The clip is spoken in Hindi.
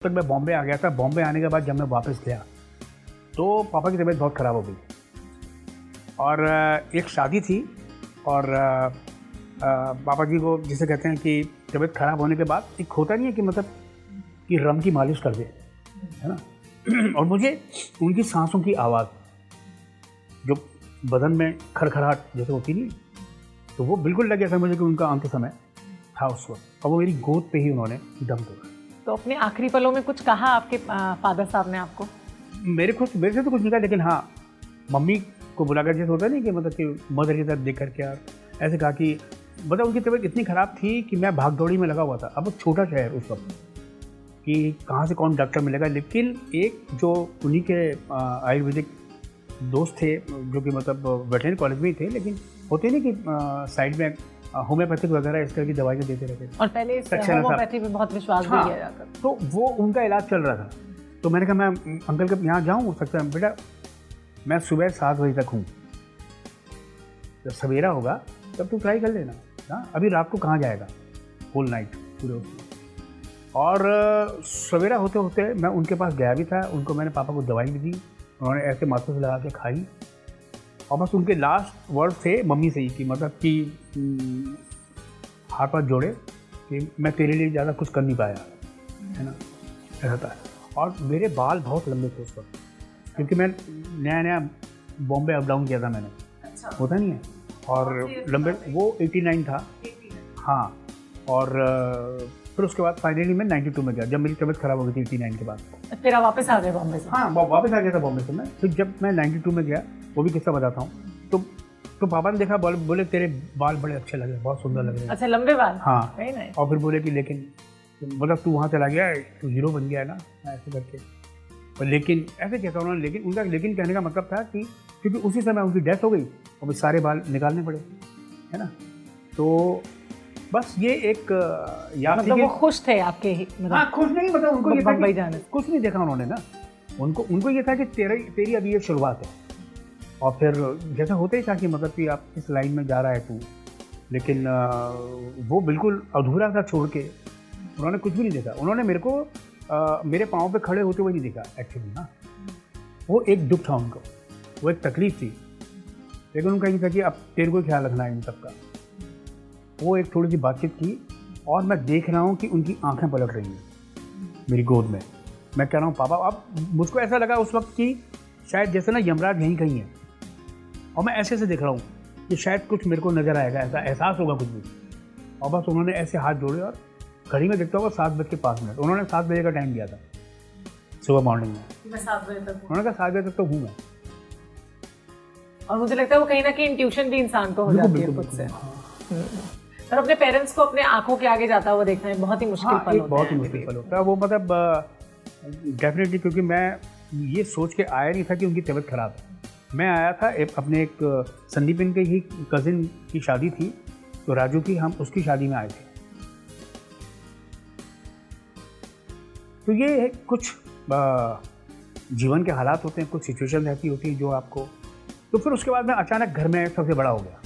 तक मैं बॉम्बे आ गया था। बॉम्बे आने के बाद जब मैं वापस गया तो पापा की तबीयत बहुत ख़राब हो गई और एक शादी थी और पापा जी को जिसे कहते हैं कि तबीयत ख़राब होने के बाद एक होता नहीं है कि मतलब कि रम की मालिश कर दे, है ना। और मुझे उनकी सांसों की आवाज़ जो बदन में खड़खड़ाहट जैसे होती नहीं, तो वो बिल्कुल लग गया था मुझे कि उनका अंत समय था उस वक्त, और वो मेरी गोद पे ही उन्होंने दम तोड़ा। तो अपने आखिरी पलों में कुछ कहा आपके फादर साहब ने आपको? मेरे से तो कुछ नहीं कहा, लेकिन हाँ मम्मी को बुलाकर, जैसे होता नहीं कि मतलब कि मदर की तरफ देख करके यार ऐसे कहा कि मतलब उनकी तबीयत इतनी ख़राब थी कि मैं भाग दौड़ी में लगा हुआ था। अब वो छोटा शहर उस वक्त कि कहाँ से कौन डॉक्टर मिलेगा, लेकिन एक जो उन्हीं के आयुर्वेदिक दोस्त थे जो कि मतलब वेटरनरी कॉलेज में ही थे, लेकिन होते नहीं कि साइड में होम्योपैथिक वगैरह इस तरह की दवाइयाँ देते रहते थे और पहले होम्योपैथी पे बहुत विश्वास भी किया जाता था। तो वो उनका इलाज चल रहा था। तो मैंने कहा मैं अंकल के यहाँ जाऊँ, हो सकता है बेटा मैं सुबह 7 बजे तक हूँ, जब सवेरा होगा तब तू ट्राई कर लेना। हाँ अभी रात को कहाँ जाएगा, होल नाइट पूरे। और सवेरा होते होते मैं उनके पास गया भी था, उनको मैंने पापा को दवाई भी दी, उन्होंने ऐसे माथे से लगा के खाई, और बस उनके लास्ट वर्ड थे मम्मी से ही कि मतलब कि हाथ पाथ जोड़े कि मैं तेरे लिए ज़्यादा कुछ कर नहीं पाया, है ना, ऐसा था। और मेरे बाल बहुत लंबे थे उस वक्त, क्योंकि मैं नया बॉम्बे अप डाउन किया था मैंने। अच्छा। होता नहीं है, और लंबे वो 89 था। हाँ, और फिर उसके बाद फाइनली मैं 92 में गया, जब मेरी तबीयत ख़राब हो गई थी 89 के बाद। फिर आप वापस आ गए बॉम्बे से? हाँ वापस आ गया था बॉम्बे से मैं। फिर जब मैं 92 में गया, वो भी किस्सा बताता हूँ, तो पापा ने देखा, बोले तेरे बाल बड़े अच्छे लगे, बहुत सुंदर लग रहे हैं। अच्छा, लंबे बाल? हाँ। नहीं। और फिर बोले कि लेकिन मतलब तू वहाँ चला गया, तू हीरो बन गया है ना, ऐसे करके। और लेकिन ऐसे कहता उन्होंने, लेकिन उनका लेकिन कहने का मतलब था कि क्योंकि उसी समय उनकी डेथ हो गई और मुझे सारे बाल निकालने पड़े, है ना। तो बस ये एक याद, मतलब वो खुश थे आपके ही? हाँ खुश नहीं, मतलब उनको ये बम्बई जाने कुछ नहीं देखा उन्होंने ना, उनको ये था कि तेरी अभी ये शुरुआत है। और फिर जैसा होता ही था कि मतलब कि आप इस लाइन में जा रहा है तू, लेकिन वो बिल्कुल अधूरा सा छोड़ के उन्होंने कुछ भी नहीं देखा। उन्होंने मेरे को मेरे पाँव पे खड़े होते हुए नहीं देखा एक्चुअली ना। वो एक दुख था उनको, वो एक तकलीफ थी, लेकिन उनका ये था कि अब तेरे को ख्याल रखना है इन सबका। वो एक थोड़ी सी बातचीत की और मैं देख रहा हूँ कि उनकी आंखें पलट रही हैं मेरी गोद में। मैं कह रहा हूँ पापा। अब मुझको ऐसा लगा उस वक्त कि शायद जैसे ना यमराज यहीं कहीं है, और मैं ऐसे देख रहा हूँ कि शायद कुछ मेरे को नज़र आएगा, ऐसा एहसास होगा कुछ भी। और बस उन्होंने ऐसे हाथ जोड़े और घड़ी में देखता होगा 7:05। उन्होंने 7 बजे का टाइम दिया था सुबह मॉर्निंग में। मैं 7 बजे तक? उन्होंने कहा 7 बजे तक तो हूँ मैं। और मुझे लगता है वो कहीं ना कहीं इंट्यूशन भी इंसान को हो जाती है खुद से। और अपने पेरेंट्स को अपने आंखों के आगे जाता हुआ देखना है बहुत ही मुश्किल पल होता है। बहुत ही मुश्किल पल होता है वो, मतलब डेफिनेटली, क्योंकि मैं ये सोच के आया नहीं था कि उनकी तबीयत ख़राब है। मैं आया था अपने एक संदीपन के ही कज़िन की शादी थी, तो राजू की, हम उसकी शादी में आए थे। तो ये कुछ जीवन के हालात होते हैं, कुछ सिचुएशन ऐसी होती है जो आपको। तो फिर उसके बाद मैं अचानक घर में सबसे बड़ा हो गया।